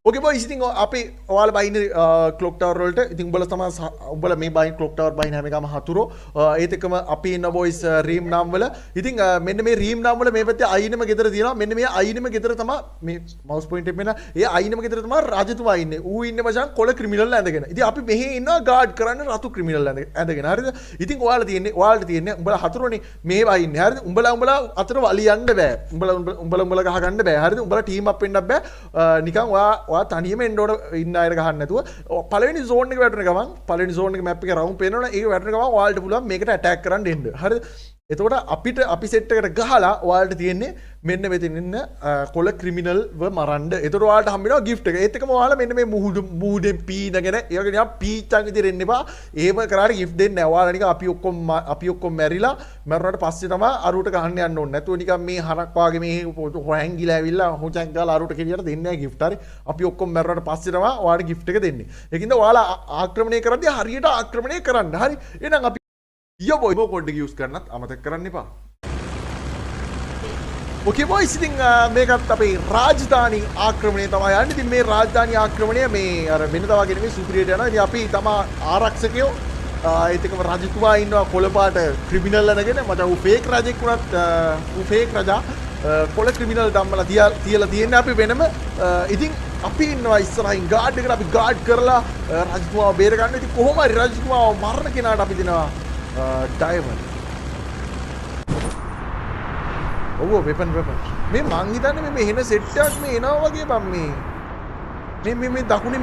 ඕකේ boys ඉතින් අපි ඔයාලා බයින්නේ ක්ලොක් ටවර් වලට. ඉතින් උඹලා තමයි උඹලා මේ බයින් ක්ලොක් ටවර් බයින් හැම එකම හතුරෝ. ඒත් එක්කම අපි ඉන්න බොයිස් රීම් නම් වල. ඉතින් මෙන්න මේ රීම් නම් වල මේ පැත්තේ අයිනම ගෙදර තියෙනවා. මෙන්න මේ අයිනම ගෙදර තමයි මේ මවුස් පොයින්ට් එක මෙන්න. ඒ අයිනම ගෙදර තමයි රජතුමා ඉන්නේ. ඌ ඉන්නේ මචං කොළ ක්‍රිමිනල් ඇඳගෙන. ඉතින් අපි මෙහෙ ඉන්නවා ගාඩ් කරන්න රතු ක්‍රිමිනල් ඇඳගෙන. හරිද? ඉතින් ඔයාලට තියෙන්නේ උඹලා හතුරෝනේ මේ වයින්නේ. හරිද? උඹලා අතර වලියන්න බෑ. උඹලා ගහ ගන්න බෑ. හරිද? උඹලා ටීම් අප් වෙන්නත් බෑ. නිකන් ඔයා තනියම එන්න ඕන ඉන්න අයර ගහන්න නැතුව පළවෙනි zone එක වැටෙන ගමන් පළවෙනි zone එක map එකේ රවුන්ඩ් පේනවනේ ඒක වැටෙන ගමන් ඔයාලට පුළුවන් මේකට attack කරන්න එන්න. හරිද? එතකොට අපි සෙට් එකට ගහලා ඔයාලට තියෙන්නේ මෙන්න මෙතන ඉන්න කොළ ක්‍රිමිනල් ව මරන්න. එතකොට ඔයාලට හම්බ වෙනවා gift එක. ඒත් එකම ඔයාලා මෙන්න මේ මූඩෙන් පීනගෙන ඒක නිකන් පීච්චන් විදිහට එන්න එපා. එහෙම කරාට gift දෙන්නේ නැහැ. ඔයාලා නිකන් අපි ඔක්කොම මැරිලා මැරුණාට පස්සේ තමයි අරුවට ගහන්න යන්න ඕනේ. නැතුව නිකන් මේ හරක් වාගේ මේ හොහැංගිලා ඇවිල්ලා හොචක් ගාලා අරුවට කෙලියට දෙන්නේ නැහැ gift. හරි. අපි ඔක්කොම මැරුණාට පස්සේ තමයි ඔයාලට gift එක දෙන්නේ. ඒකින්ද ඔයාලා ආක්‍රමණය කරද්දී හරියට ආක්‍රමණය කරන්න. හරි. එහෙනම් අපි යෝ බොයි කොඩ් එක යූස් කරන්නත් අමතක කරන්න එපා. ඕකේ බොයිස් ඉතින් මේකත් අපේ රාජධානි ආක්‍රමණය තමයි යන්නේ. ඉතින් මේ රාජධානි ආක්‍රමණය මේ අර වෙනදා වගේ නෙමෙයි සුපිරියට යනවා. ඉතින් අපි තමයි ආරක්ෂකයෝ ඒත් එක්කම රජතුමා ඉන්නවා කොළපාට ක්‍රිමිනල් අනගෙන මට ඌ ෆේක් රජෙක් වුණත් ඌ ෆේක් රජා කොළ ක්‍රිමිනල් ධම්මලා තියලා තියෙන්නේ අපි වෙනම. ඉතින් අපි ඉන්නවා ඉස්සරහින් ගාඩ් එකට අපි ගාඩ් කරලා රජතුමාව බේර ගන්න. ඉතින් කොහොම හරි රජතුමාව මරණ කෙනාට අපි දෙනවා ඩයමන්ඩ්. ඔව් වෙපන් මේ මං හිතන්නේ මේ එන සෙට් එකක් මේ එනවා වගේ බම් මේ දකුණින්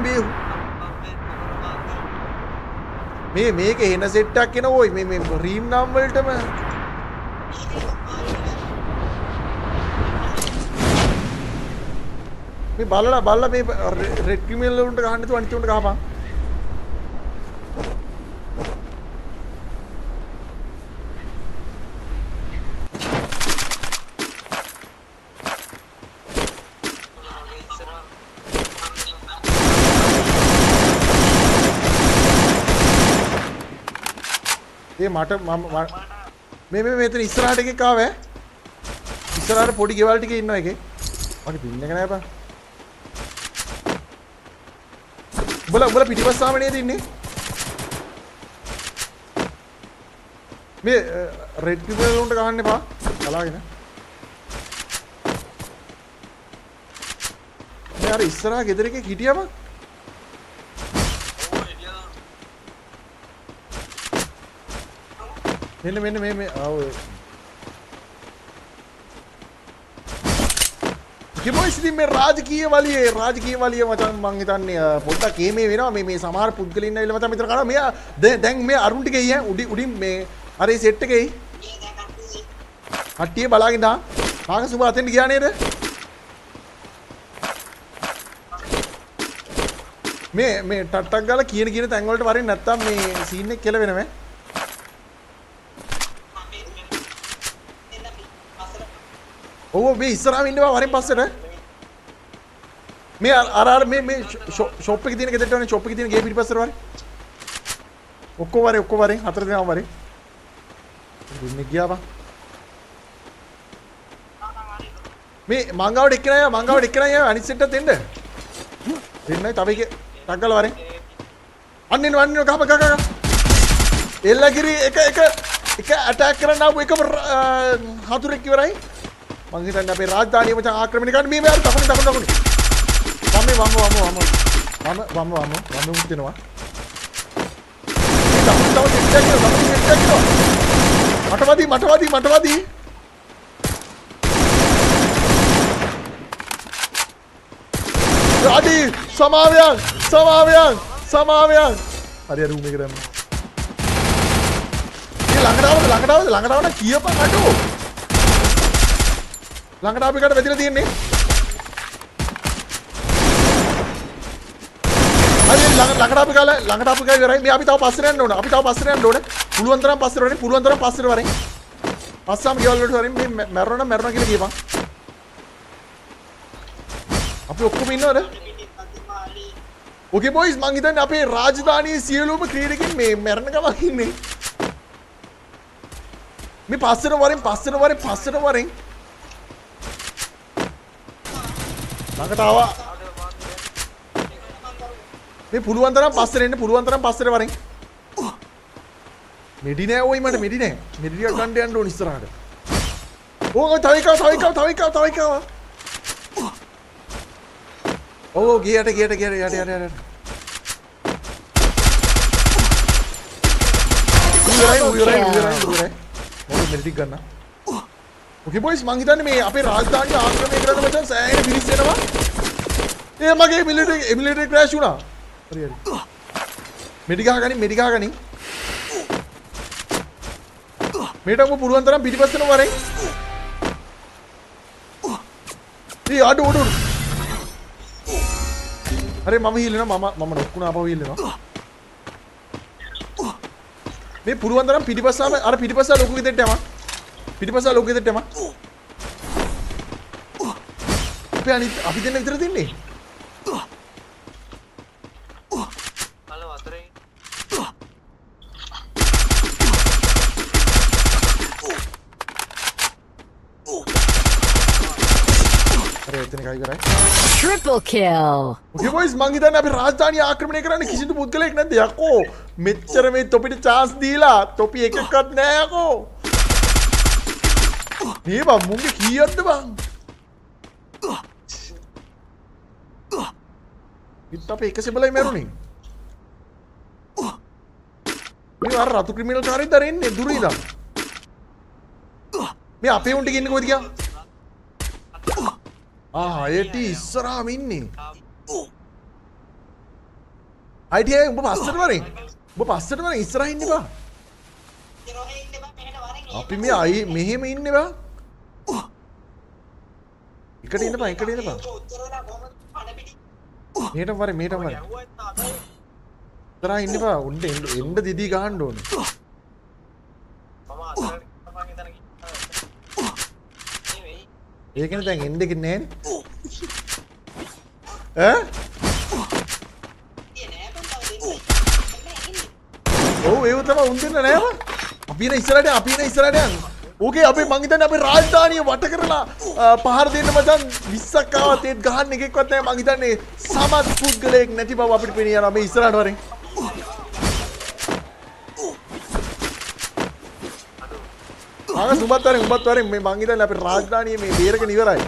මේක එන සෙට් එකක් එන ඔය මේ රීම් නම් වලටම මේ බලලා මේ රෙඩ් ක්‍රිමිනල් වලට ගහන්න නැතුව අනිත් උන්ට ගහපන්. මට මේ මෙතන ඉස්සරහට එකක් ආවේ. ඉස්සරහට පොඩි ගෙවල් ටිකේ ඉන්නවා එකේ. මගේ පින් එක නෑ බං. උඹලා පිටිපස්සාම නේද ඉන්නේ? මේ රෙඩ් ක්‍රිමිනල් උන්ට ගහන්න එපා. බලාගෙන. මේ අර ඉස්සරහ ගෙදර එකේ හිටියම මෙන්න මේ ආව කිමොයිස් ඉතින් මේ රාජකීය වලිය මචං මං හිතන්නේ පොඩ්ඩක් මේ වෙනවා මේ සමහර පුද්ගලින් ඇවිල්ලා මචං මෙතන කරා මෙයා දැන් මේ අරුන් ටික එයි උඩින් මේ අර ඒ සෙට් එකේ කට්ටිය බලාගෙන තා කාක සුබ අතෙන්ට ගියා නේද මේ ටට්ටක් ගාලා කියන තැන් වලට වරින් නැත්තම් මේ සීන් එක කෙල වෙනව ඔව් මේ ඉස්සරහම ඉන්නවා වරින් පස්සට මේ අර මේ ෂොප් එකේ තියෙන ගෙදරට වනේ ෂොප් එකේ තියෙන ගේ පිටිපස්සට වරින් ඔක්කොම වරින් හතර දෙනාම වරින් දුන්නේ ගියා බං මේ මංගාවට එක්කනයි අනිත් සෙට්ටත් එන්න දෙන්නයි තව එක ටක් ගාලා වරින් අන්න එනවා ගහප එල්ලගිරි එක ඇටැක් කරන්න ආපු එකම හතුරෙක් ඉවරයි මං හිතන්නේ අපේ රාජධානිය මචං ආක්‍රමණය කරන්න මේ මෙයාට දකුණේ වම උත්ිනවා මටවදී රාඩි සමාවයන් හරි රූම් එකට යන්න මේ ළඟට කියපන් අඩෝ ළඟට අපි කට වැදිලා තියෙන්නේ හරි ළඟට අපි ඉවරයි මේ අපි තව පස්සට යන්න ඕන පුළුවන් තරම් පස්සට වරෙන් පස්සාම ගෙවල් වලට වරින් මේ මැරෙනවා කියලා කියපන් අපි ඔක්කොම ඉන්නවද ඕකේ බොයිස් මං හිතන්නේ අපේ රාජධානියේ සියලුම ක්‍රීඩකින් මේ මැරෙන ගමන් ඉන්නේ මේ පස්සට වරෙන් ළඟට ආවා මේ පුළුවන් තරම් පස්සට එන්න පුළුවන් තරම් පස්සට වරෙන්. මෙඩි නෑ ඔයි මට මෙඩි නෑ. මෙඩි ටිකක් ගන්න යන්න ඕන ඉස්සරහට. ඕක තව එකව. ඕ ගියට. උයරයි. මොකද මෙඩි ටික ගන්න. ඕකේ බොයිස් මං හිතන්නේ මේ අපේ රාජධානිය ආක්‍රමණය කරන්න මචං සෑහෙන පිරිස් එනවා. ඒ මගේ මිලිටරි ක්‍රෑෂ් වුණා. හරි. මෙඩි ගහගනින්. මේට ඔබ පුළුවන් තරම් පිටිපස්සට වරෙන්. ඒ අඩු. අरे මම හීලෙනවා මම නොක්කුණා අපව හීලෙනවා. මේ පුළුවන් තරම් පිටිපස්සම අර පිටිපස්ස ලොකු ගෙදරට යම. අපි දෙන්න විතර දෙන්නේ. Triple kill. Okay boys මං හිතන්නේ අපි රාජධානිය ආක්‍රමණය කරන්න කිසිදු පුද්ගලයෙක් නැද්ද යකෝ මෙච්චර මේ තොපිට chance දීලා තොපි එකක්වත් නෑ යකෝ මේ බං මුංගේ කීයක්ද බං ඉත් අපේ 100 බලයි මැරුණේ මේ අර රතු ක්‍රිමිනල් කාරයෙක් දර එන්නේ දුර ඉඳන් මේ අපේ උන්ට ඉන්නේ කොහෙද ගියා ඒටි ඉස්සරහම ඉන්නේ අයිඩියා උඹ පස්සට වරෙන් ඉස්සරහ ඉන්න බා අපි මේ අයි මෙහෙම ඉන්නේ බා එකට ඉන්න බා මෙහෙට වරෙන් ඉස්සරහ ඉන්න බා උන්ට එන්න දිදී ගහන්න ඕනේ ඒකනේ දැන් එන්න දෙන්නේ නෑනේ ඈ ඔව් ඒව තමයි උන් දෙන්න නෑම අපි නේ ඉස්සරහට යන්න ඕකේ අපේ මං හිතන්නේ අපේ රාජධානිය වට කරලා පහර දෙන්න මචං 20ක් ආවත් ඒත් ගහන්න එකෙක්වත් නෑ මං හිතන්නේ සමත් පුද්ගලයෙක් නැති බව අපිට පේන යනවා මේ ඉස්සරහට වරෙන් උඹත් වරෙන් මේ මං හිතන්නේ අපේ රාජධානිය මේ බේරගෙන ඉවරයි.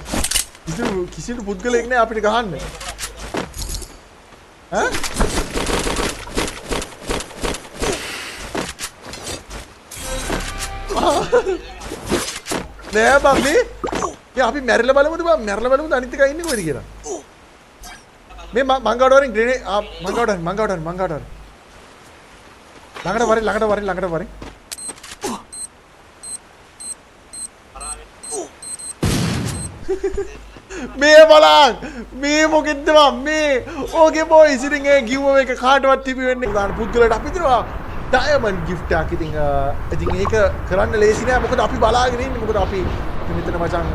කිසිදු පුද්ගලයෙක් නෑ අපිට ගහන්න. ඈ? නෑ බං මේ අපි මැරිලා බලමුද අනිත් එකයි ඉන්නේ කොහෙද කියලා. මේ මංගාඩ වරෙන් ග්‍රේනේඩ් මංගාඩ ළඟට වරෙන් මේ බලන්න මේ මොකෙද්ද මේ ඕකේ බොයිස් ඉතින් ඒ ගිව් එක කාටවත් තිබි වෙන්නේ දාන පුද්ගලට අපි දෙනවා ඩයමන්ඩ් ගිෆ්ට් එකක් ඉතින් ඒක කරන්න ලේසි නෑ මොකද අපි බලාගෙන ඉන්නේ මොකද අපි මෙතන මචං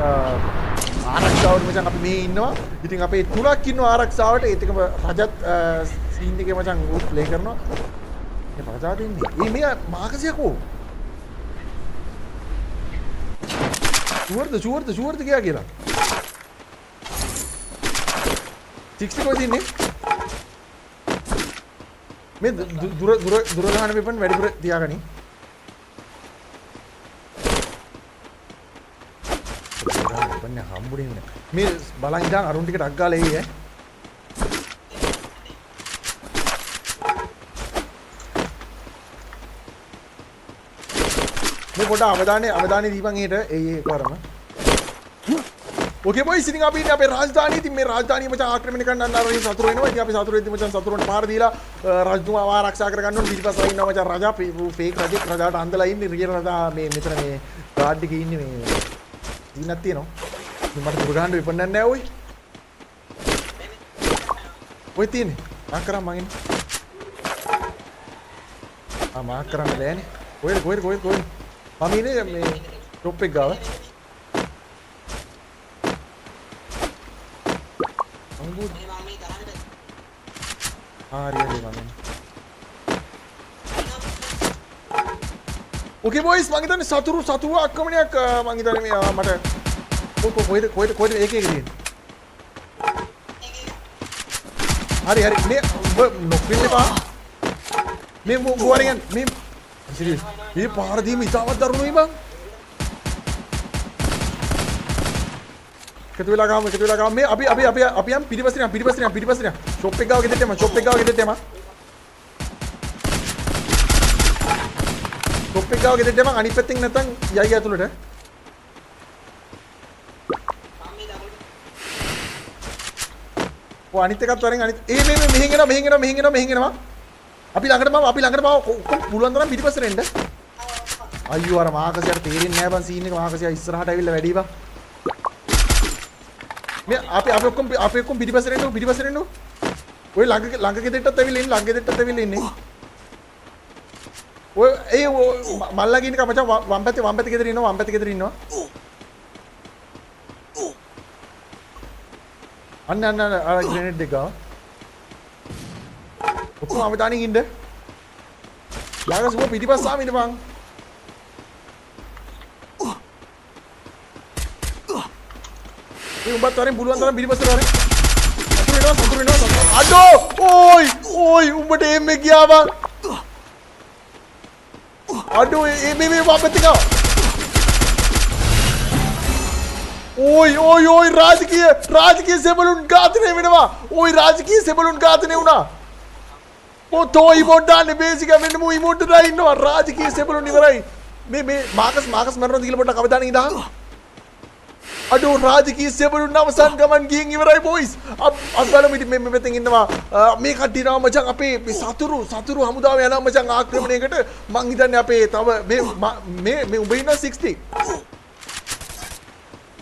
ආරක්ෂාවට මචං අපි මේ ඉන්නවා ඉතින් අපේ තුනක් ඉන්නවා ආරක්ෂාවට ඒත් එකම රජත් සීන් එකේ මචං උත් ප්ලේ කරනවා මේ රජා දෙන්නේ මේ මාකසියකෝ ෂුවර්ද ගියා කියලා 60 කොහෙද ඉන්නේ මේ දුර ගහන වෙපන් වැඩිපුර තියාගනි වෙපන් හම්බුනේ මේ බලන් ඉඳන් අරුන් ටිකට අක් ගාලා එයි මේ පොඩ අවධානය දීපන් එහෙට ඒ කරම ओके बॉयज ඉතින් අපි ඉන්නේ අපේ රාජධානිය. ඉතින් මේ රාජධානිය මචං ආක්‍රමණය කරන්න අර සතුරු වෙනවා. ඉතින් අපි සතුරු වෙද්දි මචං සතුරුන්ට පාර දීලා රජතුමාව ආරක්ෂා කරගන්න ඕනේ. පිටිපස්සෙ ඉන්නවා මචං රජා ෆේක් රජාට අන්දලා ඉන්නේ. රියල් රජා මේ මෙතන මේ ගාඩ් එකේ ඉන්නේ මේ දිනක් තියෙනවා. ඉතින් මට දුර ගන්න වෙපන්නන්නේ නැහැ ඔයි. ඔය තියෙන්නේ. මාක් කරා මං ඉන්නේ. මාක් කරන්න බෑනේ. කොහෙද මම ඉන්නේ මේ ටොප් එක ගාව. ओके बॉयज මං හිතන්නේ සතුරු ආක්‍රමණයක් මං හිතන්නේ මේ මට කොහෙද ඒක තියෙන්නේ හරි මේ උඹ නොක් වෙන්න එපා මේ ගුවරින් මේ සිරියස් මේ පාර දීම ඉතාමත් දරුණුයි බං එකතු වෙලා ගාමු මේ අපි යම් පිටිපස්සට යම් ෂොප් එක ගාව ගෙදරට යම ෂොප් එක ගාව ගෙදරට යම අනිත් පැත්තෙන් නැත්තම් යයි ඇතුළට ඔය අනිත් එකත් වරෙන් අනිත් මේ මෙහෙන් එනවා අපි ළඟට පුළුවන් තරම් පිටිපස්සට එන්න අයියෝ අර මාකසියට තේරෙන්නේ නැහැ බං සීන් එක මාකසිය ඉස්සරහට ඇවිල්ලා වැඩි බං මේ අපි ඔක්කොම පිටිපස්සට එන්න ඔය ළඟ ගෙදරටත් ඇවිල්ලා ඉන්නේ ඔය ඒ මල්ලාගේ ඉන්න කමචා වම් පැත්තේ ගෙදර ඉන්නවා අන්න අර ග්‍රෙනේඩ් එක ඔක්කොම අවදානින් ඉන්න ළඟ සුව පිටිපස්සාම ඉන්න බං මේ උඹත් වරෙන් පුළුවන් තරම් පිටිපස්සට වරෙන් සතුරු වෙනවා අඩෝ ඕයි උඹට එම්මේ ගියා බං අඩෝ මේ වපතික ඕයි රාජකීය සෙබළුන් ඝාතනය වෙනවා රාජකීය සෙබළුන් ඝාතනය වුණා තෝයි මොඩ්ඩාන්නේ බේසික මෙන්න මු ඉමෝට් දාලා ඉන්නවා රාජකීය සෙබළුන් ඉවරයි මේ මාකස් මරනවා කියලා පොඩ්ඩක් අවධානය ඉඳහන් අඩෝ රාජකීය සෙබළුන් අවසන් ගමන් ගිහින් ඉවරයි බොයිස් අපි බලමු ඉතින් මේ පැත්තෙන් ඉන්නවා මේ කට්ටිය නම මචං අපේ සතුරු හමුදාව යනවා මචං ආක්‍රමණයකට මං හිතන්නේ අපේ තව මේ උඹ ඉන්න 60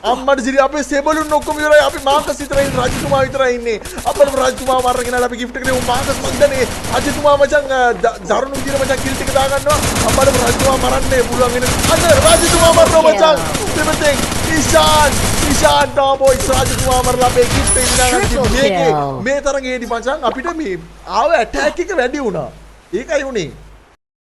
අම්මට සිරි අපේ සෙබළුන් ඔක්කොම ඉවරයි අපි මාකස් විතරයි රජතුමා විතරයි ඉන්නේ අපේ රජතුමා මරගෙන අපි ගිෆ්ට් එක දෙමු මාකස් මං දන්නේ රජතුමා මචං දරුණු විදියට මචං කිල් ටික දාගන්නවා අපේ රජතුමා මරන්නේ පුළුවන් වෙන අන්න රජතුමා මරනවා මචං දෙපතෙන් ඉෂාන් ඩෝබෝයි රජතුමා මරලා අපේ ගිෆ්ට් එක දාගන්න මේ තරගේ මචං අපිට මේ ආව ඇටැක් එක වැඩි වුණා ඒකයි උනේ